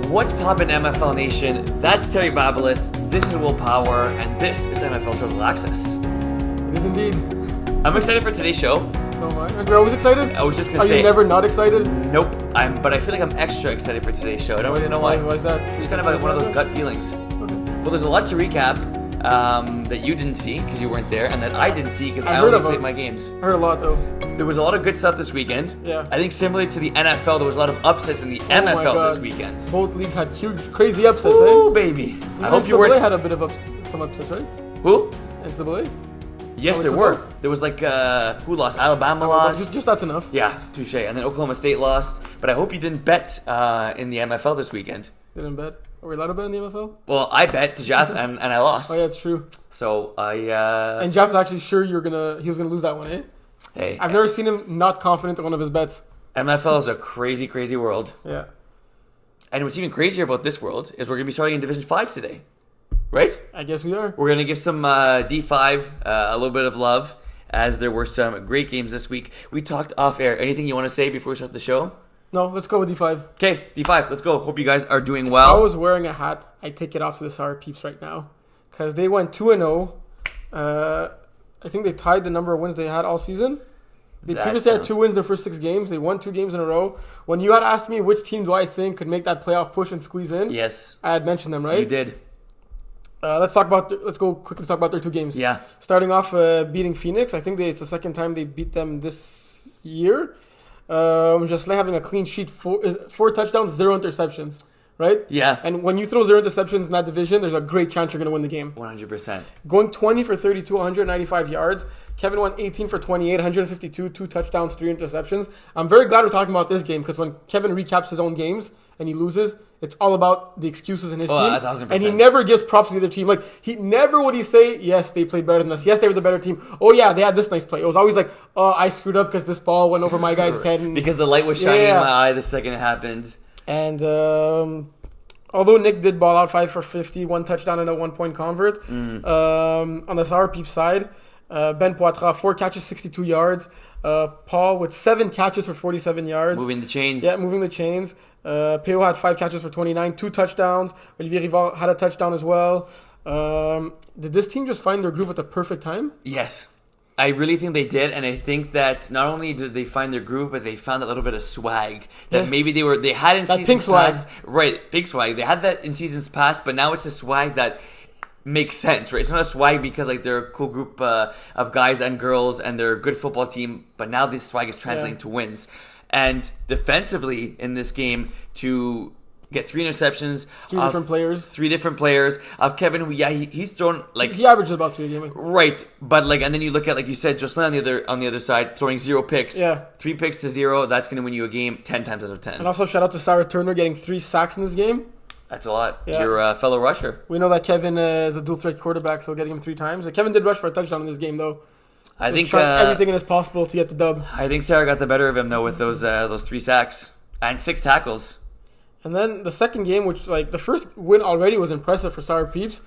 What's poppin' MFL Nation? That's Terry Babalis, this is Will Power, and this is MFL Total Access. It is indeed. I'm excited for today's show. So am I. Aren't you always excited? I was just gonna Are say... you never not excited? Nope, but I feel like I'm extra excited for today's show. I don't really know why. Why is that? Just kind of one of those gut feelings. Okay. Well, there's a lot to recap that you didn't see because you weren't there, and that I didn't see because I heard only of played it. my games. I heard a lot though. There was a lot of good stuff this weekend. Yeah. I think similar to the NFL, there was a lot of upsets in the my MFL God. this weekend. Both leagues had huge, crazy upsets, Ooh, baby. I hope you NCAA were... had a bit of some upsets, right? Who? NCAA? Yes, there were. There was like, who lost? Alabama lost. Just that's enough. Yeah, touche. And then Oklahoma State lost. But I hope you didn't bet in the MFL this weekend. Didn't bet. Are we allowed to bet in the MFL? Well, I bet to Jeff and I lost. Oh yeah, it's true. So And Jeff was actually sure he was gonna lose that one, eh? Hey, I've never seen him not confident in one of his bets. MFL is a crazy, crazy world. Yeah. And what's even crazier about this world is we're gonna be starting in Division 5 today, right? I guess we are. We're gonna give some D5 a little bit of love, as there were some great games this week. We talked off air. Anything you want to say before we start the show? No, let's go with D5. Okay, D5, let's go. Hope you guys are doing If I well. was wearing a hat, I'd take it off to the Sour Peeps right now. Because they went 2-0. I think they tied the number of wins they had all season. They previously had 2 wins in their first 6 games. They won 2 games in a row. When you had asked me which team do I think could make that playoff push and squeeze in, Yes, I had mentioned them, right? you did. Let's go quickly talk about their 2 games. Yeah. Starting off beating Phoenix. I think it's the second time they beat them this year. Just having a clean sheet, 4 touchdowns, 0 interceptions, right? Yeah. And when you throw 0 interceptions in that division, there's a great chance you're going to win the game. 100%. Going 20 for 32, 195 yards. Kevin went 18 for 28, 152, 2 touchdowns, 3 interceptions. I'm very glad we're talking about this game because when Kevin recaps his own games and he loses, it's all about the excuses in his team. 1,000%. And he never gives props to the other team. Like, he never would he say, yes, they played better than us. Yes, they were the better team. Oh, yeah, they had this nice play. It was always like, oh, I screwed up because this ball went over my guy's head. And, Because the light was shining in my eye the second it happened. And although Nick did ball out 5 for 50, 1 touchdown and a 1-point convert, on the Sour Peeps side, Ben Poitras, 4 catches, 62 yards. Paul with 7 catches for 47 yards. Moving the chains. Yeah, moving the chains. Peo had 5 catches for 29, 2 touchdowns. Olivier Rivard had a touchdown as well. Did this team just find their groove at the perfect time? Yes. I really think they did, and I think that not only did they find their groove, but they found that little bit of swag that maybe they had in That seasons pink past. Right, big swag. They had that in seasons past, but now it's a swag that makes sense, right? It's not a swag because like they're a cool group of guys and girls and they're a good football team, but now this swag is translating to wins. And defensively in this game, to get 3 interceptions, 3 different players. Of Kevin, who he's thrown like He averages about 3 a game. right, but like, and then you look at, like you said, Jocelyn on the other side throwing 0 picks. Yeah. 3 picks to 0. That's going to win you a game 10 times out of 10. And also shout out to Sarah Turner getting 3 sacks in this game. That's a lot. Yeah. You're a fellow rusher. We know that Kevin is a dual threat quarterback, so getting him 3 times. Kevin did rush for a touchdown in this game though. I think tried everything in his possible to get the dub. I think Sarah got the better of him though with those 3 sacks and 6 tackles. And then the second game, which like the first win already was impressive for Sour Peeps.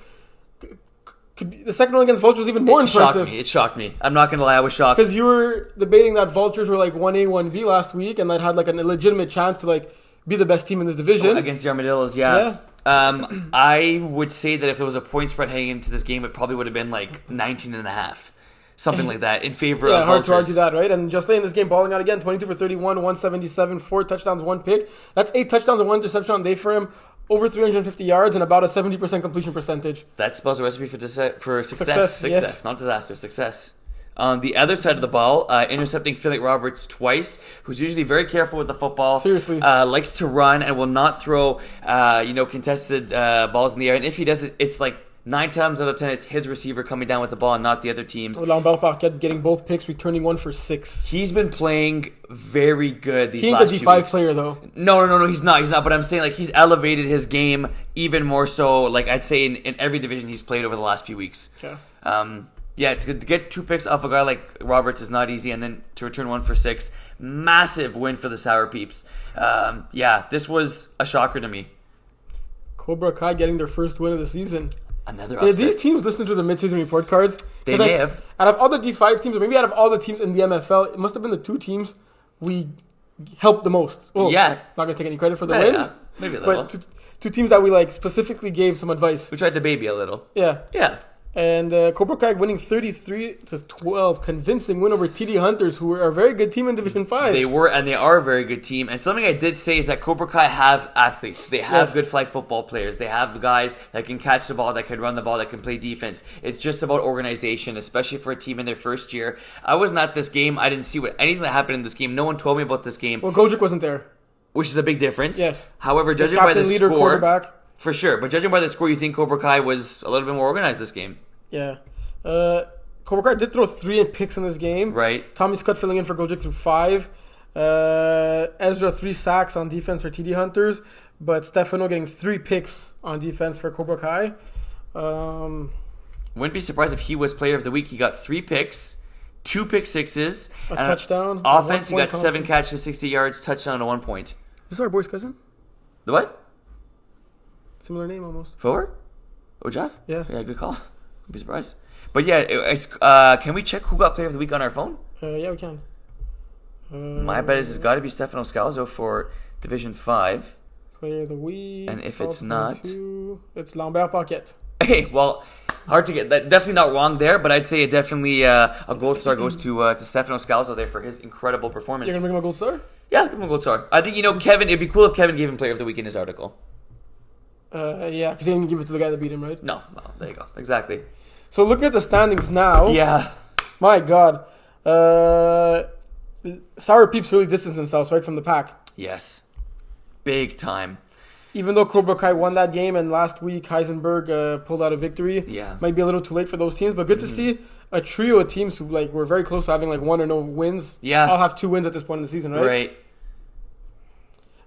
The second one against Vultures was even more impressive. It shocked me. I'm not going to lie, I was shocked. Because you were debating that Vultures were like 1A, 1B last week, and that had like a legitimate chance to like be the best team in this division. Against the Armadillos, yeah. I would say that if there was a point spread heading into this game, it probably would have been like 19.5. Something like that in favor of hard Vultures. to argue that, right? And Jocelyn in this game balling out again, 22 for 31, 177, 4 touchdowns, 1 pick. That's 8 touchdowns and 1 interception on day for him. Over 350 yards and about a 70% completion percentage. That spells a recipe for success. Yes. Not disaster. Success. On the other side of the ball, intercepting Philip Roberts twice, who's usually very careful with the football. Seriously. Likes to run and will not throw, contested balls in the air. And if he does it, it's like 9 times out of 10, it's his receiver coming down with the ball and not the other team's. Lambert Parquet getting both picks, returning 1 for 6. He's been playing very good these He last ain't few a D5 weeks. player, though. No, he's not. But I'm saying, like, he's elevated his game even more so, like, I'd say in every division he's played over the last few weeks. Okay. To get 2 picks off a guy like Roberts is not easy, and then to return 1 for 6, massive win for the Sour Peeps. This was a shocker to me. Cobra Kai getting their first win of the season. Another Did upset. these teams listen to the midseason report cards? They may have. Out of all the D5 teams, or maybe out of all the teams in the MFL, it must have been the 2 teams we helped the most. Well, Yeah. Not going to take any credit for the Yeah, wins, yeah. Maybe a little. But two teams that we like specifically gave some advice. We tried to baby a little. Yeah. Yeah. And Cobra Kai winning 33-12, convincing win over TD Hunters, who are a very good team in Division 5. They were, and they are a very good team. And something I did say is that Cobra Kai have athletes. They have good flag football players. They have guys that can catch the ball, that can run the ball, that can play defense. It's just about organization, especially for a team in their first year. I wasn't at this game. I didn't see anything that happened in this game. No one told me about this game. Well, Gojic wasn't there. Which is a big difference. Yes. However, judging by the leader, score, quarterback. For sure. But judging by the score, you think Cobra Kai was a little bit more organized this game. Yeah. Cobra Kai did throw 3 picks in this game. Right. Tommy Scott filling in for Gojic through 5. Ezra 3 sacks on defense for TD Hunters. But Stefano getting 3 picks on defense for Cobra Kai. Wouldn't be surprised if he was player of the week. He got 3 picks, 2 pick sixes, a touchdown. Offense, he got 7 catches, 60 yards, touchdown to 1 point. This is our boy's cousin? The what? Similar name almost. Forward? Oh, Jeff? Yeah. Yeah, good call. I'd be surprised. But yeah, can we check who got player of the week on our phone? Yeah, we can. My bet is it's got to be Stefano Scalzo for Division 5. Player of the week. And if it's not... It's Lambert Paquette. Hey, well, hard to get. Definitely not wrong there, but I'd say it definitely a gold star goes to Stefano Scalzo there for his incredible performance. You're going to make him a gold star? Yeah, give him a gold star. I think, Kevin, it'd be cool if Kevin gave him player of the week in his article. Yeah, because he didn't give it to the guy that beat him, right? No, there you go. Exactly. So looking at the standings now. Yeah. My God. Sour Peeps really distanced themselves right from the pack. Yes. Big time. Even though Cobra Kai won that game and last week Heisenberg pulled out a victory. Yeah. Might be a little too late for those teams, but good to see a trio of teams who were very close to having 1 or no wins. Yeah. I'll have 2 wins at this point in the season, right? Right.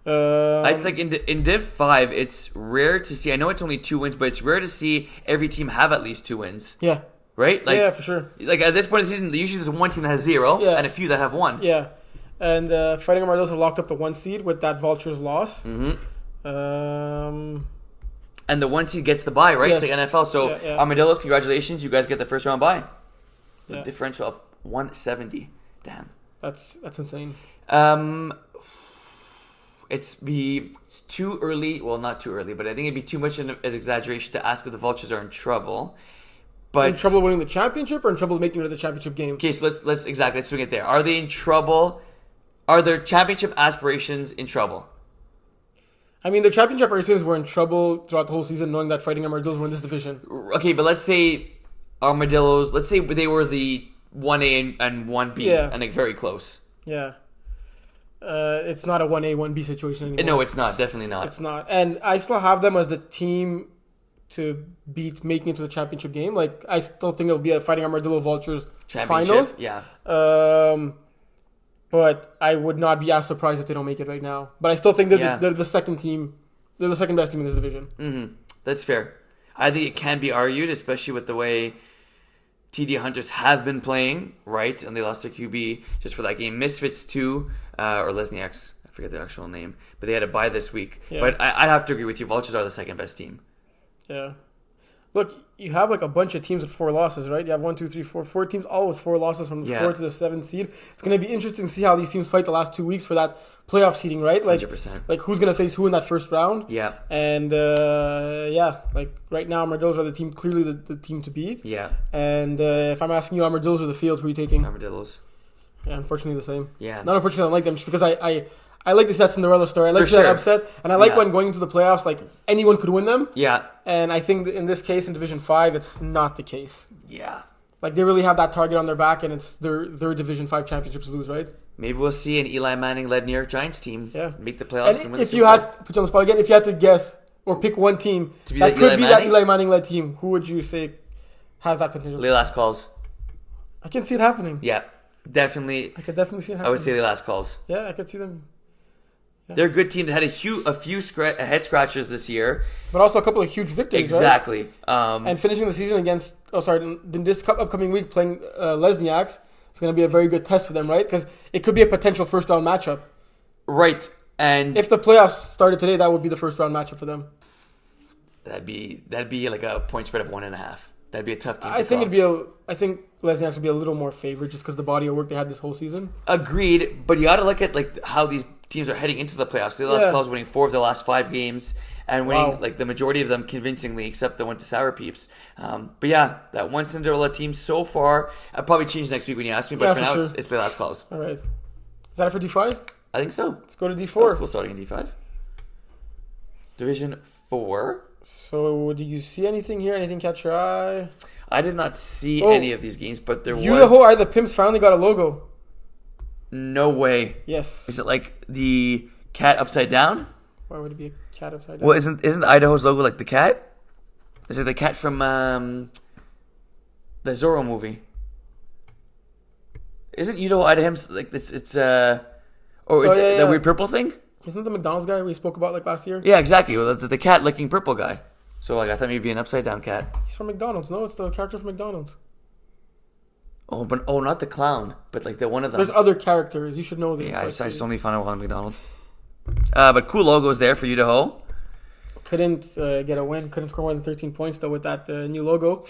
It's like in Div 5, it's rare to see. I know it's only 2 wins, but it's rare to see every team have at least 2 wins. Yeah. Right? Yeah, for sure. Like at this point in the season, usually there's one team that has 0 and a few that have 1. Yeah. And Fighting Armadillos have locked up the 1 seed with that Vultures loss. Mm-hmm. And the 1 seed gets the bye, right? Yes. It's like NFL. So Armadillos, congratulations, you guys get the first round bye. The differential of 170. Damn. That's insane. It's too early. Well, not too early, but I think it'd be too much an exaggeration to ask if the Vultures are in trouble. But in trouble winning the championship or in trouble making it to the championship game? Okay, so let's swing it there. Are they in trouble? Are their championship aspirations in trouble? I mean, their championship aspirations were in trouble throughout the whole season, knowing that Fighting Armadillos were in this division. Okay, but let's say Armadillos. Let's say they were the 1A and 1B, and very close. Yeah. It's not a 1A, 1B situation anymore. No, it's not. Definitely not. It's not. And I still have them as the team to beat making it to the championship game. I still think it'll be a Fighting Armadillo Vultures finals. Yeah. But I would not be as surprised if they don't make it right now. But I still think they're the second team. They're the second best team in this division. Mm-hmm. That's fair. I think it can be argued, especially with the way TD Hunters have been playing, right? And they lost their QB just for that game. Misfits 2, or Lesniaks, I forget their actual name. But they had a bye this week. Yeah. But I'd have to agree with you. Vultures are the second best team. Yeah. Look, you have a bunch of teams with 4 losses, right? You have 1, 2, 3, 4 teams, all with 4 losses from the 4th to the 7th seed. It's going to be interesting to see how these teams fight the last 2 weeks for that playoff seeding, right? 100%. Like who's going to face who in that first round? Yeah. And right now, Armadillos are the team, clearly the team to beat. Yeah. And if I'm asking you, Armadillos or the field, who are you taking? Armadillos. Yeah, unfortunately the same. Yeah. Not unfortunately, I don't like them just because I like this that Cinderella story. I like that upset. And I like when going into the playoffs, anyone could win them. Yeah. And I think that in this case, in Division 5, it's not the case. Yeah. They really have that target on their back, and it's their Division 5 championship to lose, right? Maybe we'll see an Eli Manning-led New York Giants team make the playoffs and win the Super Bowl. If you had, put you on the spot again, if you had to guess or pick one team that could be that Eli Manning-led team, who would you say has that potential? The last calls. I can see it happening. Yeah. Definitely. I could definitely see it happening. I would say the last calls. Yeah, I could see them. Yeah. They're a good team that had a few head scratchers this year, but also a couple of huge victories. Exactly, right? And finishing the season against this upcoming week playing Lesniaks, it's going to be a very good test for them, right? Because it could be a potential first round matchup. Right, and if the playoffs started today, that would be the first round matchup for them. That'd be like a point spread of 1.5. That'd be a tough game. I think Lesniaks would be a little more favored just because the body of work they had this whole season. Agreed, but you got to look at how these teams are heading into the playoffs. The last Clouds winning 4 of the last 5 games and winning like the majority of them convincingly, except the one to Sour Peeps. But yeah, that one Cinderella team so far. I'll probably change next week when you ask me, but for now it's the last Clouds. All right. Is that it for D5? I think so. Let's go to D4. That's cool starting in D5. Division 4. So, do you see anything here? Anything catch your eye? I did not see any of these games, but there was... Are the Pimps finally got a logo? No way. Yes. Is it like the cat upside down? Why would it be a cat upside down? Well, isn't Idaho's logo like the cat? Is it the cat from the Zorro movie? Isn't Idaho's like it's the weird purple thing? Isn't the McDonald's guy we spoke about like last year? Yeah, exactly. Well, that's the cat licking purple guy. So like I thought maybe it'd be an upside down cat. He's from McDonald's. No, it's the character from McDonald's. Oh, but not the clown, but like the one of them. There's other characters. You should know this. Yeah, I just only found out one McDonald's. But cool logos there for Idaho. Couldn't get a win. Couldn't score more than 13 points though with that new logo.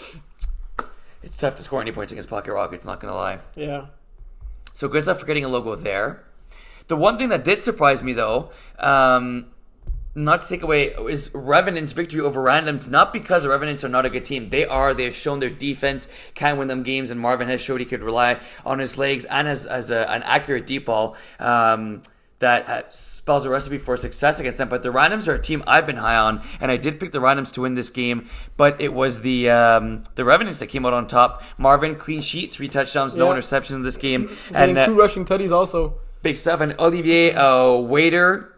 It's tough to score any points against Pocket Rockets. Not gonna lie. Yeah. So good stuff for getting a logo there. The one thing that did surprise me, though, not to take away, is Revenant's victory over Randoms. Not because the Revenants are not a good team. They've shown their defense can win them games, and Marvin has showed he could rely on his legs and has an accurate deep ball that spells a recipe for success against them. But the Randoms are a team I've been high on, and I did pick the Randoms to win this game, but it was the Revenants that came out on top. Marvin, clean sheet, 3 touchdowns, no interceptions in this game. And 2 rushing tutties also. Big stuff. And Olivier Waitier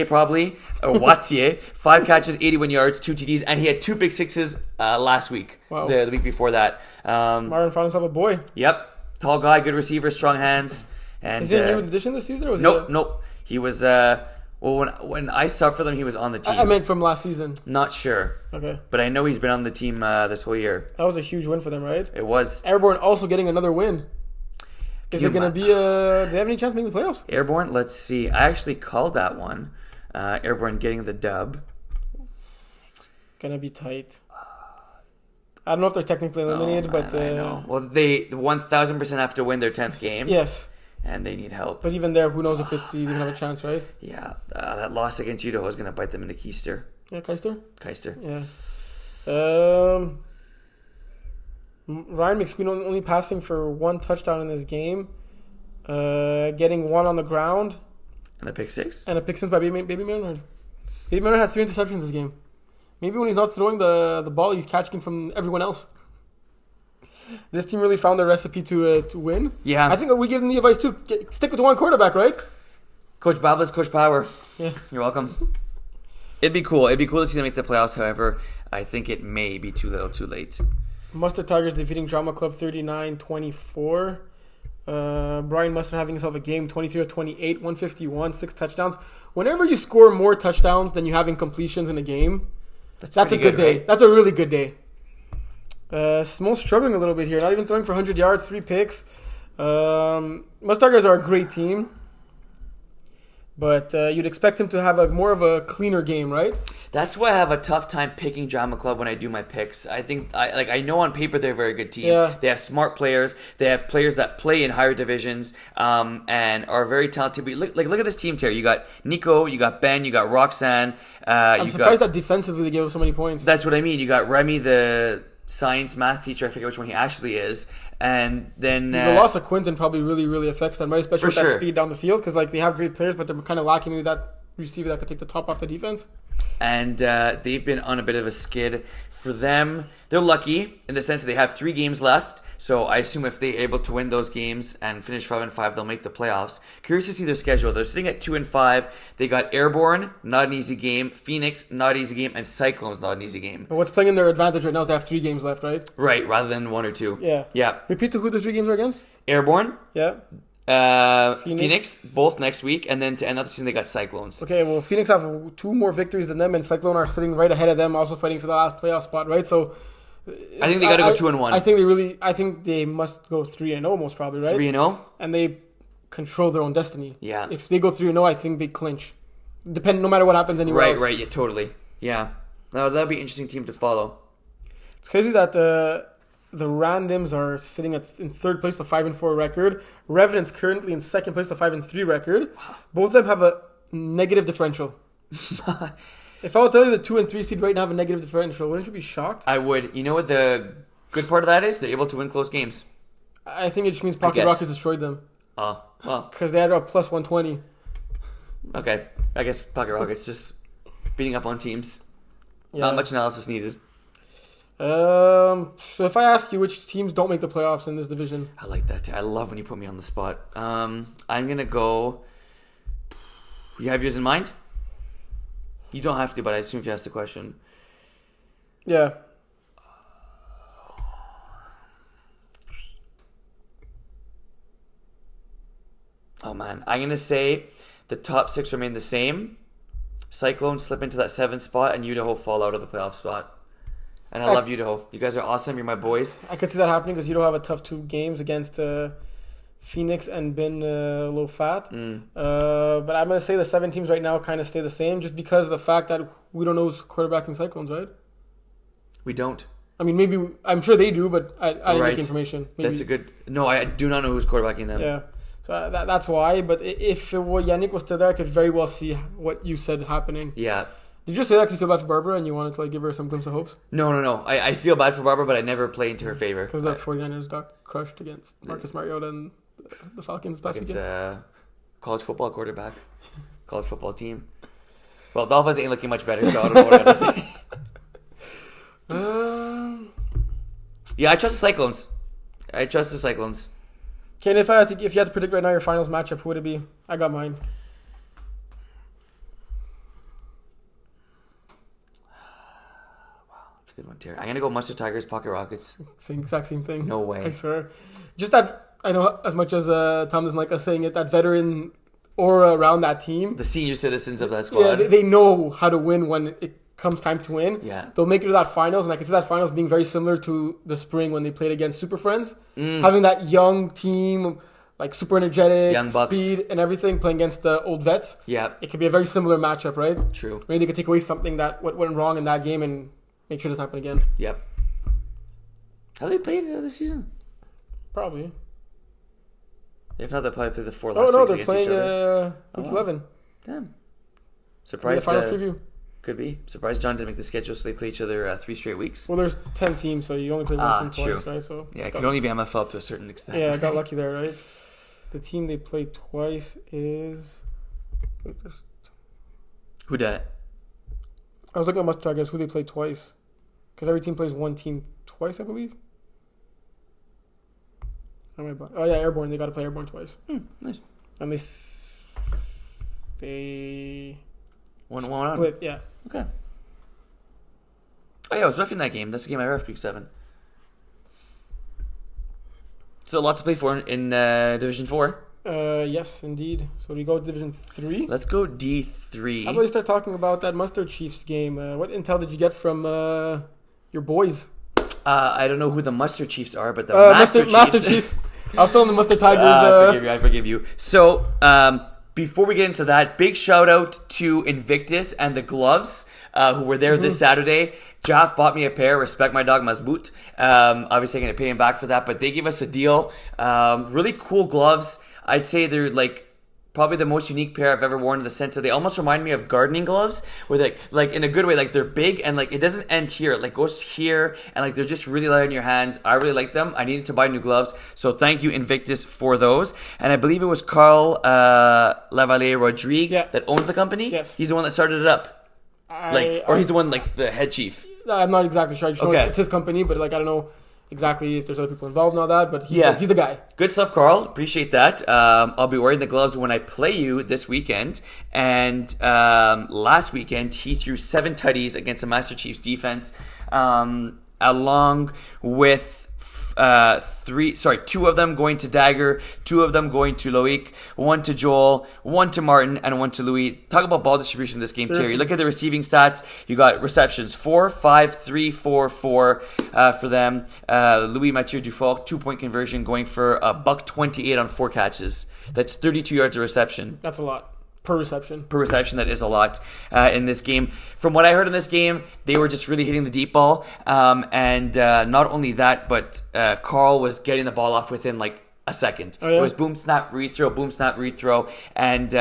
probably, Watier, 5 catches, 81 yards, 2 TDs, and he had 2 big sixes last week. Wow. The week before that. Marvin found himself a boy. Yep. Tall guy, good receiver, strong hands. And is he a new addition this season? Or was nope. He was, when I subbed for them, he was on the team. I meant from last season. Not sure. Okay. But I know he's been on the team this whole year. That was a huge win for them, right? It was. Airborne also getting another win. Is it going to be do they have any chance of making the playoffs? Airborne, let's see. I actually called that one. Airborne getting the dub. Going to be tight. I don't know if they're technically eliminated, but... I know. Well, they 1,000% have to win their 10th game. Yes. And they need help. But even there, who knows if it's even have a chance, right? Yeah. That loss against Idaho is going to bite them into Keister. Yeah, Keister? Yeah. Ryan McSween only passing for 1 touchdown in this game. Getting 1 on the ground. And a pick 6? And a pick 6 by Baby Maynard. Baby Maynard had 3 interceptions this game. Maybe when he's not throwing the ball, he's catching from everyone else. This team really found their recipe to win. Yeah. I think we give them the advice too. Stick with 1 quarterback, right? Coach Babas, Coach Power. Yeah. You're welcome. It'd be cool. It'd be cool to see them make the playoffs. However, I think it may be too little too late. Mustard Tigers defeating Drama Club 39-24. Brian Mustard having himself a game, 23 of 28, 151, 6 touchdowns. Whenever you score more touchdowns than you have incompletions in a game, that's a good day. Right? That's a really good day. Smo struggling a little bit here. Not even throwing for 100 yards, 3 picks. Mustard Tigers are a great team. But you'd expect him to have more of a cleaner game, right? That's why I have a tough time picking Drama Club when I do my picks. I think I know on paper they're a very good team. Yeah. They have smart players. They have players that play in higher divisions and are very talented. But look at this team, Terry. You got Nico, you got Ben, you got Roxanne. I'm surprised that defensively they gave up so many points. That's what I mean. You got Remy, the science math teacher. I forget which one he actually is. And then the loss of Quinton probably really, really affects them, right? Especially with that speed down the field, because they have great players, but they're kind of lacking maybe that receiver that could take the top off the defense. And they've been on a bit of a skid. For them, they're lucky in the sense that they have 3 games left. So I assume if they're able to win those games and finish 5-5, they'll make the playoffs. Curious to see their schedule. They're sitting at 2-5. They got Airborne, not an easy game. Phoenix, not an easy game. And Cyclones, not an easy game. But what's playing in their advantage right now is they have 3 games left, right? Right, rather than 1 or 2. Yeah. Repeat to who the 3 games are against? Airborne. Yeah. Phoenix, both next week, and then to end up the season they got Cyclones. Okay, well Phoenix have 2 more victories than them, and Cyclone are sitting right ahead of them, also fighting for the last playoff spot, right? So I think they got to go 2-1. I think they must go 3-0 most probably, right? 3-0, and they control their own destiny. Yeah. If they go 3-0, I think they clinch. No matter what happens anywhere else. Right. Yeah, totally. Yeah. No, that'd be an interesting team to follow. It's crazy that The Randoms are sitting in third place, a 5-4 record. Revenant's currently in second place, a 5-3 record. Both of them have a negative differential. If I would tell you the 2 and 3 seed right now have a negative differential, wouldn't you be shocked? I would. You know what the good part of that is? They're able to win close games. I think it just means Pocket Rockets destroyed them. Well. Because they had a plus 120. Okay. I guess Pocket Rockets just beating up on teams. Yeah. Not much analysis needed. So if I ask you which teams don't make the playoffs in this division. I like that too. I love when you put me on the spot. I'm going to go... You have yours in mind? You don't have to, but I assume if you ask the question. Yeah. Oh, man. I'm going to say the top 6 remain the same. Cyclones slip into that 7th spot, and Idaho fall out of the playoff spot. And I love Idaho. You guys are awesome. You're my boys. I could see that happening because Idaho have a tough 2 games against Phoenix and Bin Low Fat. But I'm going to say the 7 teams right now kind of stay the same just because of the fact that we don't know who's quarterbacking Cyclones, right? We don't. I mean, maybe... I'm sure they do, but I didn't get the information. Maybe. That's a good... No, I do not know who's quarterbacking them. Yeah. So that's why. But if Yannick was still there, I could very well see what you said happening. Yeah. Did you just say that because you feel bad for Barbara and you wanted to give her some glimpse of hopes? No. I feel bad for Barbara, but I never play into her favor. Because the 49ers got crushed against Marcus Mariota and the Falcons last weekend. It's college football quarterback. College football team. Well, Dolphins ain't looking much better, so I don't know what I'm saying. Yeah, I trust the Cyclones. Ken, if you had to predict right now your finals matchup, who would it be? I got mine. Good one, Terry. I'm gonna go Mustard Tigers, Pocket Rockets. Exact same thing. No way. I swear. Just that I know as much as Tom doesn't like us saying it, that veteran aura around that team. The senior citizens of that squad. Yeah, they know how to win when it comes time to win. Yeah. They'll make it to that finals, and I can see that finals being very similar to the spring when they played against Super Friends. Having that young team, like super energetic, young Bucks, speed and everything, playing against the old vets. Yeah. It could be a very similar matchup, right? True. Maybe they could take away something that what went wrong in that game and make sure it doesn't happen again. Yep. Have they played this season? Probably. If not, they'll probably play the 4 last weeks against each other. Week 11. Damn. Surprised. The final preview. Could be. Surprised John didn't make the schedule, so they play each other 3 straight weeks. Well, there's 10 teams, so you only play one team twice, right? So yeah, it can only be MFL to a certain extent. Yeah, I got lucky there, right? The team they played twice is... Who dat? I was looking at Mustard, I guess, who they played twice. Because every team plays one team twice, I believe. Oh, yeah, Airborne. They got to play Airborne twice. Nice. And they... One on. Split, yeah. Okay. Oh, yeah, I was roughing that game. That's the game I roughed week 7. So, a lot to play for in Division 4. Yes, indeed. So, we go to Division 3. Let's go D3. How about you start talking about that Mustard Chiefs game? What intel did you get from your boys? I don't know who the Mustard Chiefs are, but the Master Chiefs. I was telling the Mustard Tigers. I forgive you. So, before we get into that, big shout out to Invictus and the Gloves, who were there this Saturday. Jaff bought me a pair. Respect my dog Mazboot. Obviously, I'm going to pay him back for that, but they gave us a deal. Really cool gloves. I'd say they're probably the most unique pair I've ever worn in the sense that they almost remind me of gardening gloves, where like in a good way, they're big and it doesn't end here, it goes here, and they're just really light on your hands. I really like them. I needed to buy new gloves, so thank you Invictus for those. And I believe it was Carl Lavalier Rodrigue that owns the company. Yes, he's the one that started it up, he's the one the head chief. I'm not exactly sure. I just know it's his company, but I don't know exactly if there's other people involved and all that, but he's the guy. Good stuff, Carl. Appreciate that. I'll be wearing the gloves when I play you this weekend. And last weekend, he threw 7 tutties against the Master Chiefs defense, along with 2 of them going to Dagger, 2 of them going to Loic, 1 to Joel, 1 to Martin, and 1 to Louis. Talk about ball distribution in this game, Terry. Look at the receiving stats. You got receptions 4, 5, 3, 4, 4 for them. Louis Mathieu Dufort, 2-point conversion, going for $128 on 4 catches. That's 32 yards of reception. That's a lot. per reception. Per reception, that is a lot in this game. From what I heard in this game, they were just really hitting the deep ball. And not only that, but Carl was getting the ball off within like a second. Oh, yeah? It was boom, snap, rethrow, boom, snap, rethrow. And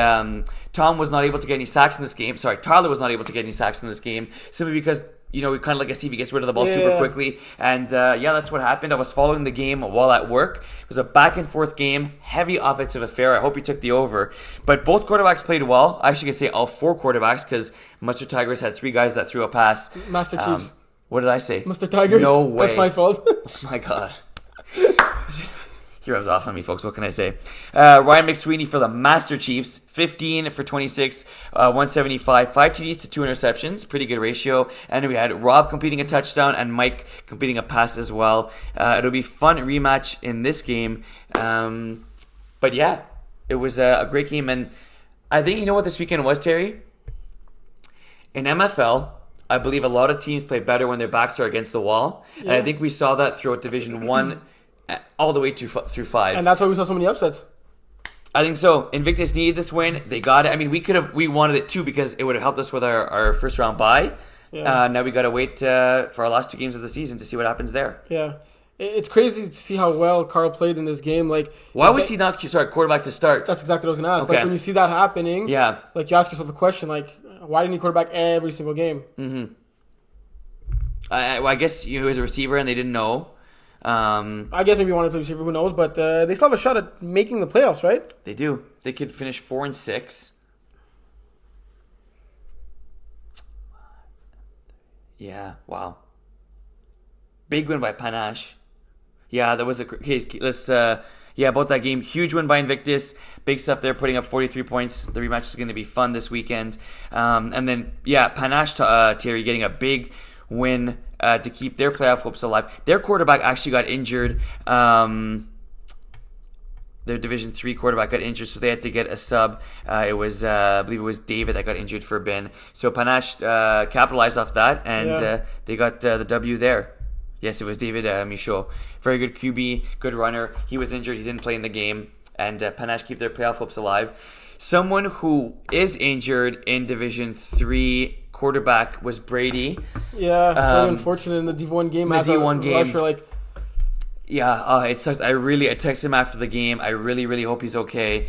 Tom was not able to get any sacks in this game. Sorry, Tyler was not able to get any sacks in this game simply because, you know, kind of like a Stevie gets rid of the ball super quickly. And that's what happened. I was following the game while at work. It was a back and forth game, heavy offensive affair. I hope he took the over. But both quarterbacks played well. I actually can say all 4 quarterbacks because Mustard Tigers had 3 guys that threw a pass. Master Chiefs. What did I say? Mustard Tigers? No way. That's my fault. Oh my God. He rubs off on me, folks. What can I say? Ryan McSweeney for the Master Chiefs, 15 for 26, 175, 5 TDs to 2 interceptions. Pretty good ratio. And we had Rob completing a touchdown and Mike completing a pass as well. It'll be fun rematch in this game. But yeah, it was a great game. And I think, you know what this weekend was, Terry? In MFL, I believe a lot of teams play better when their backs are against the wall. Yeah. And I think we saw that throughout Division 1 all the way through 5. And that's why we saw so many upsets. I think so. Invictus needed this win. They got it. I mean, we wanted it too because it would have helped us with our first round bye. Yeah. Now we got to wait for our last 2 games of the season to see what happens there. Yeah. It's crazy to see how well Carl played in this game. Like, why was he not quarterback to start? That's exactly what I was going to ask. Okay. Like, when you see that happening, like, you ask yourself the question, like, why didn't he quarterback every single game? Mm-hmm. I guess he was a receiver and they didn't know. I guess maybe he wanted to play receiver, who knows, but they still have a shot at making the playoffs, right? They do. They could finish 4-6. Yeah, wow. Big win by Panache. Yeah, that was okay, let's about that game. Huge win by Invictus. Big stuff there, putting up 43 points. The rematch is going to be fun this weekend. And then Panache Terry getting a big win to keep their playoff hopes alive. Their quarterback actually got injured. Their Division 3 quarterback got injured, so they had to get a sub. I believe it was David that got injured for Ben. So Panache capitalized off that, and they got the W there. Yes, it was David Michaud. Very good QB, good runner. He was injured. He didn't play in the game, and Panache keep their playoff hopes alive. Someone who is injured in Division 3 quarterback was Brady. Yeah, very unfortunate in the D1 game. The D1 game. Rusher, it sucks. I texted him after the game. I really hope he's okay.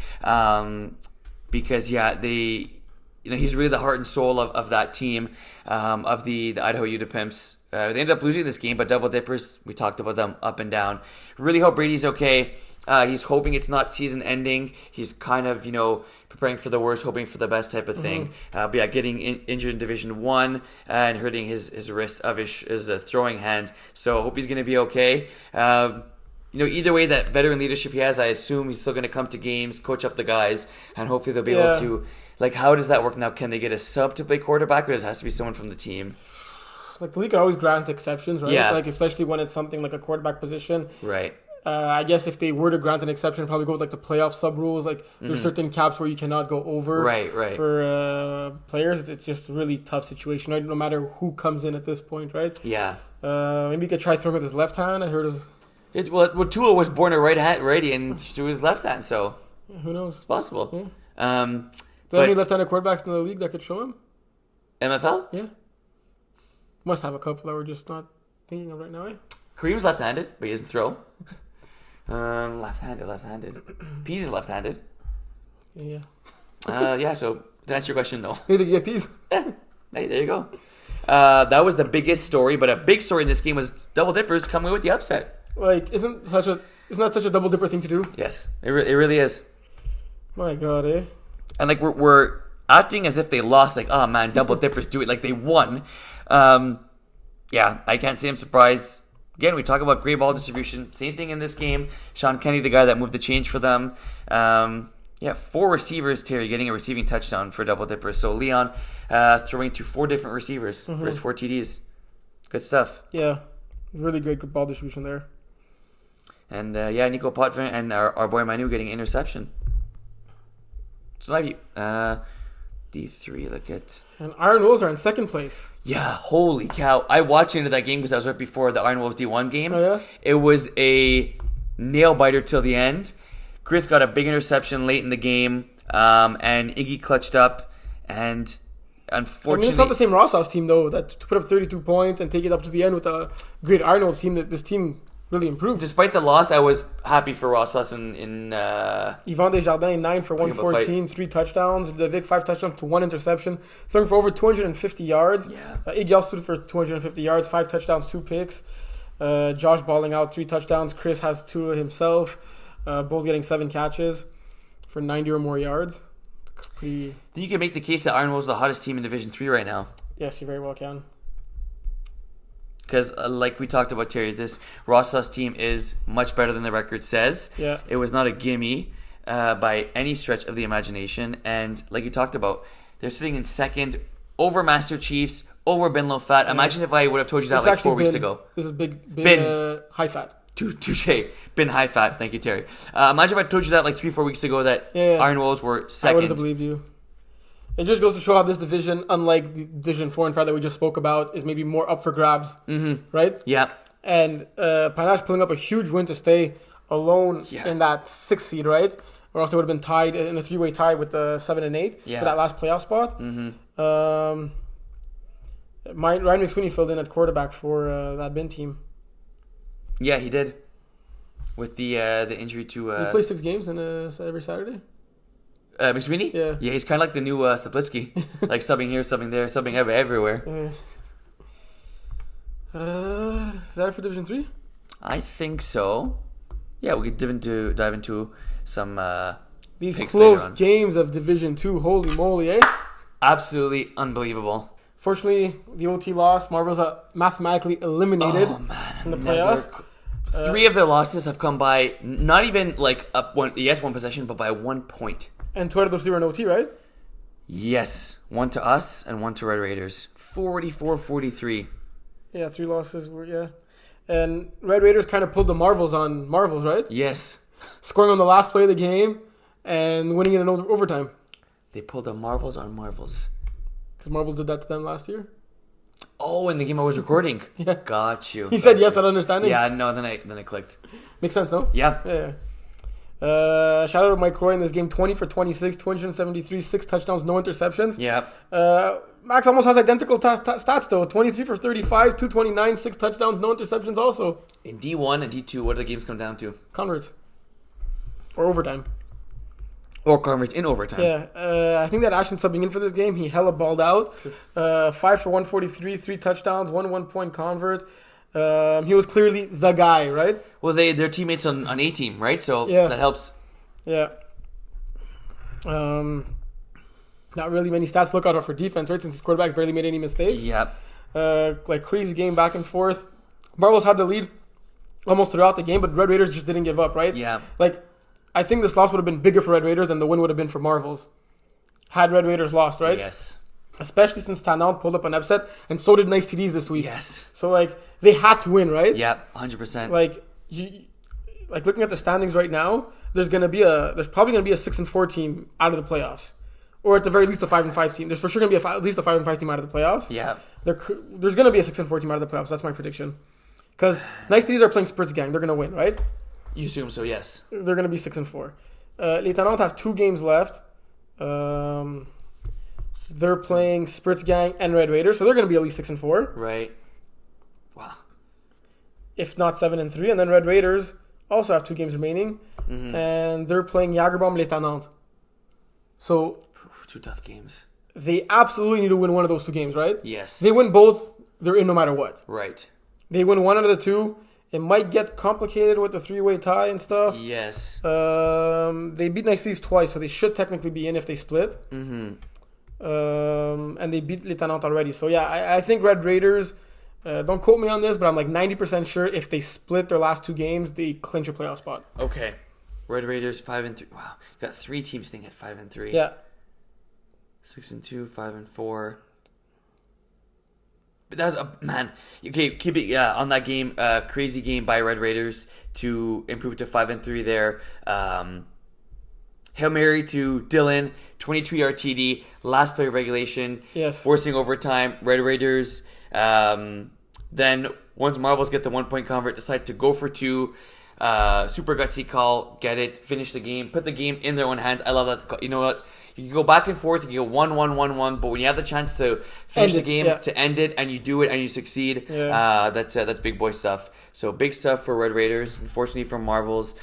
Because he's really the heart and soul of that team, of the Idaho Ute Pimps. They ended up losing this game, but Double Dippers, we talked about them up and down. Really hope Brady's okay. He's hoping it's not season ending. He's kind of, preparing for the worst, hoping for the best type of thing. But getting injured in Division 1 and hurting his wrist of his throwing hand. So I hope he's going to be okay. Either way, that veteran leadership he has, I assume he's still going to come to games, coach up the guys, and hopefully they'll be able to. Like, how does that work now? Can they get a sub to play quarterback, or does it have to be someone from the team? Like, the league could always grant exceptions, right? Yeah. Like, especially when it's something like a quarterback position. Right. I guess if they were to grant an exception, probably go with like the playoff sub rules. Like, there's certain caps where you cannot go over. Right. For players, it's just a really tough situation, right? No matter who comes in at this point, right? Yeah. Maybe you could try throwing with his left hand. I heard Tua was born a righty and threw his left hand, so who knows? It's possible. Yeah. Do they have any left-handed quarterbacks in the league that could show him? MFL? Yeah. Must have a couple that we're just not thinking of right now, eh? Kareem's left-handed, but he doesn't throw. Left-handed. Pease is left-handed. Yeah. So to answer your question, no. You think you get Pease? Yeah. Hey, there you go. That was the biggest story, but a big story in this game was Double Dippers coming with the upset. Like, isn't that such a double dipper thing to do? Yes, it really is. My God, eh? And like we're acting as if they lost. Like, oh man, Double Dippers do it like they won. I can't say I'm surprised. Again, we talk about great ball distribution. Same thing in this game. Sean Kenny, the guy that moved the change for them. 4 receivers, Terry, getting a receiving touchdown for Double Dippers. So Leon throwing to 4 different receivers for his 4 TDs. Good stuff. Yeah, really great ball distribution there. And Nico Potvin and our boy Manu getting an interception. So D3, look at... And Iron Wolves are in second place. Yeah, holy cow. I watched into that game because I was right before the Iron Wolves D1 game. Oh, yeah? It was a nail-biter till the end. Chris got a big interception late in the game. And Iggy clutched up, and unfortunately, it's not the same Ross's team though that to put up 32 points and take it up to the end with a great Arnold team. That this team really improved. Despite the loss, I was happy for Ross's in Yvan Desjardins 9 for 114, 3 touchdowns. Levic 5 touchdowns to 1 interception, throwing for over 250 yards. Yeah. Iggy also threw for 250 yards, 5 touchdowns, 2 picks. Josh balling out 3 touchdowns. Chris has 2 himself. Both getting 7 catches for 90 or more yards. You can make the case that Iron Wolves are the hottest team in Division 3 right now. Yes, you very well can. Because, like we talked about, Terry, this Ross's team is much better than the record says. Yeah. It was not a gimme by any stretch of the imagination. And like you talked about, they're sitting in second over Master Chiefs, over Ben Low Fat. Imagine if I would have told you that like 4 weeks ago. This is big high fat. Touche. Been high fat. Thank you, Terry. Imagine if I told you that like 3-4 weeks ago that Iron Wolves were second. I wouldn't have believed you. It just goes to show how this division, unlike the Division 4 and 5 that we just spoke about, is maybe more up for grabs. Mm-hmm. Right? Yeah. And Panache pulling up a huge win to stay alone in that 6th seed, right? Or else they would have been tied in a 3-way tie with the 7 and 8 for that last playoff spot. Mm-hmm. Ryan McSweeney filled in at quarterback for that bin team. Yeah, he did. With the injury to... he plays 6 games every Saturday? McSweeney? Yeah. Yeah, he's kind of like the new Saplitsky. Like subbing here, subbing there, subbing everywhere. Is that it for Division 3? I think so. Yeah, we could dive into some these close games of Division 2. Holy moly, eh? Absolutely unbelievable. Fortunately, the OT loss. Marvels are mathematically eliminated in the playoffs. 3 of their losses have come by not even like one possession, but by 1 point. And 2 out of those 3 were in OT, right? Yes. 1 to us and 1 to Red Raiders. 44-43. Yeah, 3 losses were, And Red Raiders kind of pulled the Marvels on Marvels, right? Yes. Scoring on the last play of the game and winning in an overtime. They pulled the Marvels on Marvels. Because Marvels did that to them last year. Oh, in the game I was recording. Yeah. Got you. He said yes, I understand it. Yeah, no, then I clicked. Makes sense, no? Yeah. Shout out to Mike Roy in this game. 20 for 26, 273, 6 touchdowns, no interceptions. Yeah. Max almost has identical stats though. 23 for 35, 229, 6 touchdowns, no interceptions also. In D1 and D2, what do the games come down to? Converts. Or overtime. Or converts in overtime. Yeah. I think that Ashton subbing in for this game, he hella balled out. 5 for 143, 3 touchdowns, 1 point convert. He was clearly the guy, right? Well, they're teammates on A team, right? So that helps. Yeah. Not really many stats to look out for defense, right? Since his quarterback barely made any mistakes. Yeah. Like crazy game back and forth. Marvels had the lead almost throughout the game, but Red Raiders just didn't give up, right? Yeah. Like, I think this loss would have been bigger for Red Raiders than the win would have been for Marvels. Had Red Raiders lost, right? Yes. Especially since Tannant pulled up an upset, and so did Nice TDs this week. Yes. So, like, they had to win, right? Yeah, 100%. Like, looking at the standings right now, there's probably gonna be a 6-4 team out of the playoffs, or at the very least a 5-5 team. There's for sure gonna be at least a 5-5 team out of the playoffs. Yeah. There's gonna be a 6-4 team out of the playoffs. That's my prediction. Because Nice TDs are playing Spritz Gang, they're gonna win, right? You assume so, yes. They're gonna be 6-4. Les Tannants have 2 games left. They're playing Spritz Gang and Red Raiders, so they're going to be at least 6-4. Right. Wow. If not 7-3, and then Red Raiders also have 2 games remaining, and they're playing Jagerbomb Les Tannants. So 2 tough games. They absolutely need to win one of those 2 games, right? Yes. They win both, they're in no matter what. Right. They win one out of the 2. It might get complicated with the 3-way tie and stuff. Yes. They beat Nice Leafs twice, so they should technically be in if they split. Mm-hmm. And they beat Les Tannants already. So, yeah, I think Red Raiders, don't quote me on this, but I'm like 90% sure if they split their last 2 games, they clinch a playoff spot. Okay. Red Raiders 5-3. Wow. You got 3 teams staying at 5-3. Yeah. 6-2, 5-4. But that was okay, keep it on that game. Crazy game by Red Raiders to improve to 5-3 there. Hail Mary to Dylan, 22-yard TD, last play of regulation. Yes. Forcing overtime. Red Raiders. Then once Marvels get the 1 point convert, decide to go for 2. Super gutsy call. Get it. Finish the game. Put the game in their own hands. I love that. You know what? You can go back and forth. You can go 1-1-1-1. But when you have the chance to finish the game, to end it, and you do it and you succeed, that's big boy stuff. So big stuff for Red Raiders. Unfortunately for Marvels,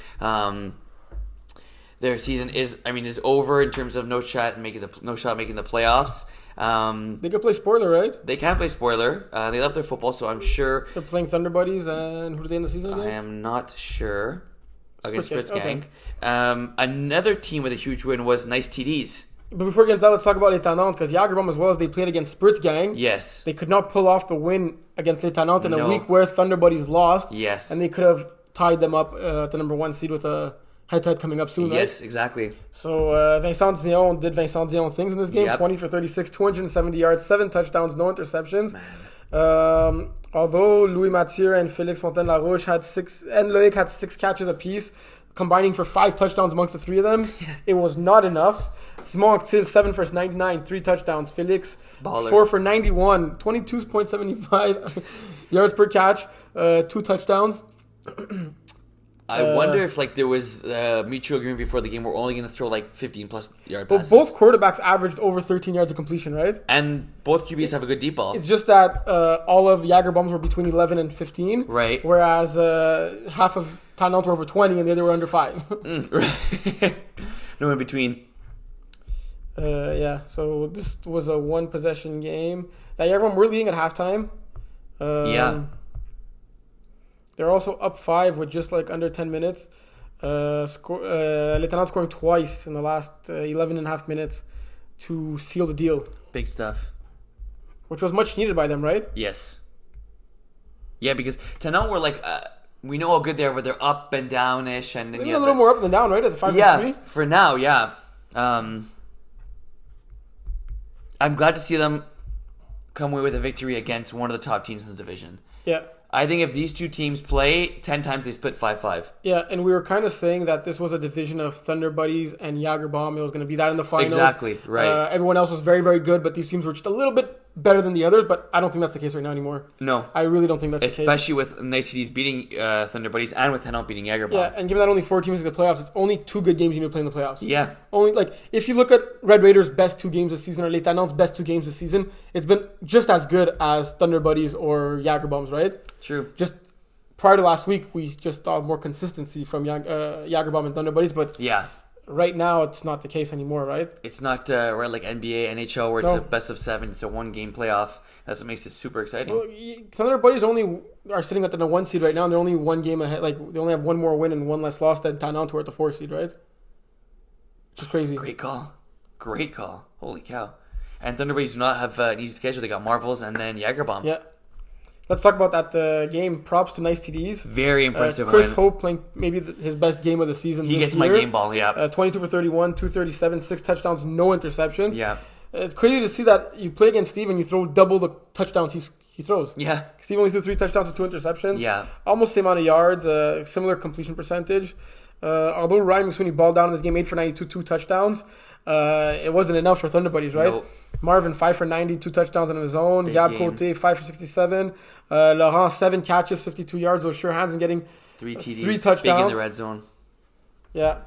their season is over in terms of no shot making the playoffs. They could play spoiler, right? They can play spoiler. They love their football, so I'm sure they're playing Thunder Buddies. And who do they end the season against? I am not sure. Against Spritz Gang. Okay. Another team with a huge win was Nice TDs. But before we get into that, let's talk about Les Tannantes, because Jagerbomb, as well as they played against Spritz Gang, yes, they could not pull off the win against Les Tannantes in a week where Thunder Buddies lost. Yes. And they could have tied them up at the number 1 seed with a head-to-head coming up soon, right? Yes, exactly. So Vincent Dion did Vincent Dion things in this game. 20 for 36, 270 yards, 7 touchdowns, no interceptions. Although Louis Mathieu and Félix Fontaine-Larouche had 6, and Loic had 6 catches apiece, combining for 5 touchdowns amongst the 3 of them, it was not enough. Simon Actil, 7 for 99, 3 touchdowns. Félix, Baller. 4 for 91, 22.75 yards per catch, 2 touchdowns. I wonder if there was mutual agreement before the game we're only going to throw 15+ yard passes. But both quarterbacks averaged over 13 yards of completion, right? And both QBs have a good deep ball. It's just that all of Jagerbombs were between 11 and 15. Right. Whereas half of Tannantes were over 20 and the other were under 5. Right. No in between. So this was a 1-possession game. That Jagerbomb were leading at halftime. They're also up 5 with just under 10 minutes. Les Tannantes scoring twice in the last 11 and a half minutes to seal the deal. Big stuff. Which was much needed by them, right? Yes. Yeah, because Tannantes were we know how good they are, but they're up and down-ish. And then, a little more up than down, right? At the 5-3? For now, yeah. I'm glad to see them come away with a victory against one of the top teams in the division. Yeah. I think if these two teams play, 10 times they split 5-5. Yeah, and we were kind of saying that this was a division of Thunder Buddies and Jagerbomb. It was going to be that in the finals. Exactly, right. Everyone else was very, very good, but these teams were just a little bit better than the others, but I don't think that's the case right now anymore. No. I really don't think that's the case. Especially with Nice Cities beating Thunder Buddies and with Tannantes beating Jagerbomb. Yeah, and given that only 4 teams in the playoffs, it's only 2 good games you need to play in the playoffs. Yeah. Only, if you look at Red Raiders' best 2 games this season or Les Tannantes' best 2 games this season, it's been just as good as Thunder Buddies or Jagerbombs, right? True. Just prior to last week, we just saw more consistency from Jagerbomb and Thunder Buddies, but right now it's not the case anymore, right? It's not like NBA, NHL, where it's a best of 7. It's a 1-game playoff. That's what makes it super exciting. Well, Thunder Buddies only are sitting at the 1 seed right now, and they're only 1 game ahead. They only have 1 more win and 1 less loss than Tannantes, who are at the 4 seed, right? Which is crazy. Great call. Holy cow. And Thunder Buddies do not have an easy schedule. They got Marvels and then Jagerbomb. Yeah. Let's talk about that game. Props to Nice TDs. Very impressive. Chris Hope playing maybe his best game of the season. He gets my game ball, yeah. 22 for 31, 237, 6 touchdowns, no interceptions. Yeah. It's crazy to see that you play against Steve and you throw double the touchdowns he throws. Yeah. Steve only threw 3 touchdowns and 2 interceptions. Yeah. Almost the same amount of yards, similar completion percentage. Although Ryan McSweeney balled down in this game, 8 for 92, 2 touchdowns. It wasn't enough for Thunder Buddies, right? Nope. Marvin, 5 for 90, 2 touchdowns on his own. Big Gab game. Cote, 5 for 67. Laurent, 7 catches, 52 yards. Those sure hands and getting 3 TDs. 3 touchdowns. Big in the red zone. Yeah.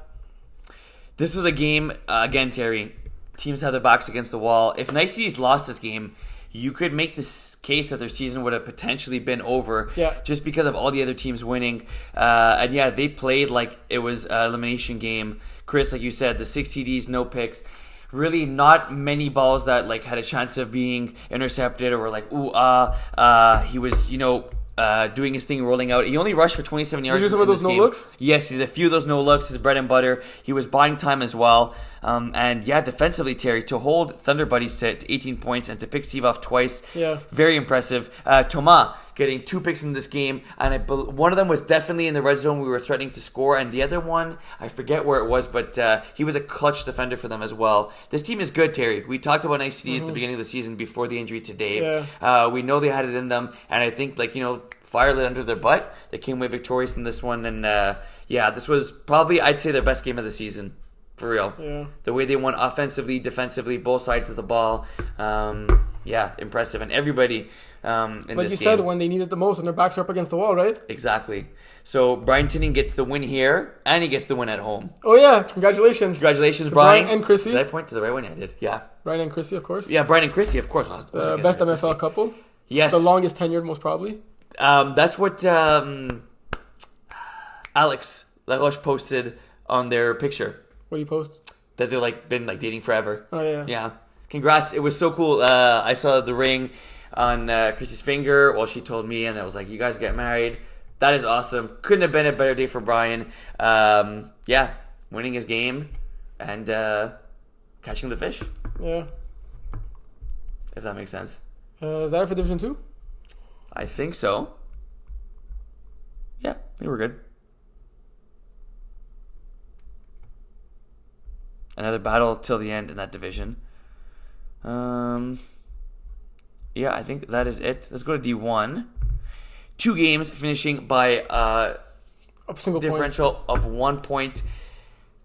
This was a game, again, Terry. Teams have their backs against the wall. If Nice Cities lost this game, you could make this case that their season would have potentially been over just because of all the other teams winning. And they played like it was an elimination game. Chris, like you said, the 6 TDs, no picks. Really not many balls that had a chance of being intercepted or he was, doing his thing, rolling out. He only rushed for 27 yards. Did you do some of those no-looks? Yes, he did a few of those no-looks. His bread and butter. He was buying time as well. Defensively, Terry, to hold Thunder Buddies to 18 points and to pick Steve off twice. Yeah. Very impressive. Thomas getting 2 picks in this game, and one of them was definitely in the red zone. We were threatening to score, and the other one, I forget where it was, but he was a clutch defender for them as well. This team is good, Terry. We talked about Nice Cities at the beginning of the season before the injury to Dave. Yeah. We know they had it in them, and I think fire lit under their butt. They came away victorious in this one, and this was probably, I'd say, their best game of the season. For real. Yeah. The way they won offensively, defensively, both sides of the ball. Impressive. And everybody, in like this you game. said, when they need it the most and their backs are up against the wall, right? Exactly. So Brian Tinning gets the win here, and he gets the win at home. Oh yeah, congratulations. Congratulations, to Brian. And Chrissy. Did I point to the right one? Yeah, I did. Yeah. Brian and Chrissy, of course. Yeah, Brian and Chrissy, of course. Best MFL couple. Yes. The longest tenured, most probably. That's what Alex Laroche posted on their picture. What do you post? That they're been dating forever. Oh yeah. Yeah. Congrats. It was so cool. I saw the ring on Chrissy's finger while she told me, and I was like, you guys get married. That is awesome. Couldn't have been a better day for Brian. Yeah. Winning his game and catching the fish. Yeah. If that makes sense. Is that it for Division 2? I think so. Yeah, I think we're good. Another battle till the end in that division. Yeah, I think that is it. Let's go to D1. 2 games finishing by A single differential of 1 point.